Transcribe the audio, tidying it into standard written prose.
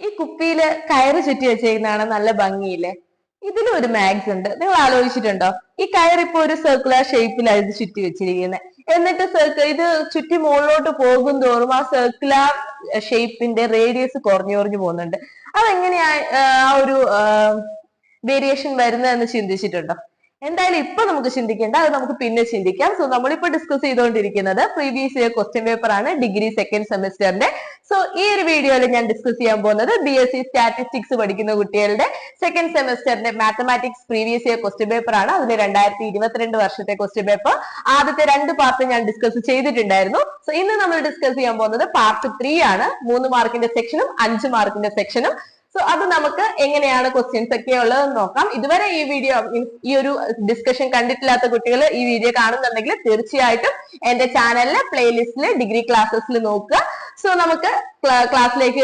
ഈ കുപ്പിയില് കയറ് ചുറ്റി വെച്ചേക്കുന്നതാണ് നല്ല ഭംഗിയില്ലേ. ഇതിലും ഒരു മാഗ്സ് ഉണ്ട്. നിങ്ങൾ ആലോചിച്ചിട്ടുണ്ടോ? ഈ കയർ ഇപ്പൊ ഒരു സർക്കുലർ ഷേപ്പിലായിരുന്നു ചുറ്റി വെച്ചിരിക്കുന്നത്. എന്നിട്ട് ഇത് ചുറ്റി മുകളിലോട്ട് പോകും തോറും ആ സർക്കുലർ ഷേപ്പിന്റെ റേഡിയസ് കുറഞ്ഞു കുറഞ്ഞു പോകുന്നുണ്ട്. അതെങ്ങനെയാ ആ ഒരു വേരിയേഷൻ വരുന്നതെന്ന് ചിന്തിച്ചിട്ടുണ്ടോ? എന്തായാലും ഇപ്പൊ നമുക്ക് ചിന്തിക്കേണ്ട, അത് നമുക്ക് പിന്നെ ചിന്തിക്കാം. സോ നമ്മളിപ്പോ ഡിസ്കസ് ചെയ്തുകൊണ്ടിരിക്കുന്നത് പ്രീവിയസ് ഇയർ ക്വസ്റ്റ്യൻ പേപ്പർ ആണ്, ഡിഗ്രി സെക്കൻഡ് സെമിസ്റ്ററിന്റെ. സോ ഈ ഒരു വീഡിയോയിൽ ഞാൻ ഡിസ്കസ് ചെയ്യാൻ പോകുന്നത് BSc സ്റ്റാറ്റിസ്റ്റിക്സ് പഠിക്കുന്ന കുട്ടികളുടെ സെക്കൻഡ് സെമിസ്റ്ററിന്റെ mathematics previous year question paper ആണ്. അതിന് 2022 വർഷത്തെ ക്വസ്റ്റ്യൻ പേപ്പർ ആദ്യത്തെ 2 പാർട്ട് ഞാൻ ഡിസ്കസ് ചെയ്തിട്ടുണ്ടായിരുന്നു. സോ ഇന്ന് നമ്മൾ ഡിസ്കസ് ചെയ്യാൻ പോകുന്നത് പാർട്ട് 3 ആണ്. 3 മാർക്കിന്റെ സെക്ഷനും 5 മാർക്കിന്റെ സെക്ഷനും. സോ അത് നമുക്ക് എങ്ങനെയാണ് ക്വസ്റ്റ്യൻസ് ഒക്കെ ഉള്ളതെന്ന് നോക്കാം. ഇതുവരെ ഈ വീഡിയോ, ഈ ഒരു ഡിസ്കഷൻ കണ്ടിട്ടില്ലാത്ത കുട്ടികൾ ഈ വീഡിയോ കാണുന്നുണ്ടെങ്കിൽ തീർച്ചയായിട്ടും എന്റെ ചാനലിലെ പ്ലേലിസ്റ്റില് ഡിഗ്രി ക്ലാസ്സസിൽ നോക്കുക. സോ നമുക്ക് ക്ലാസ്സിലേക്ക്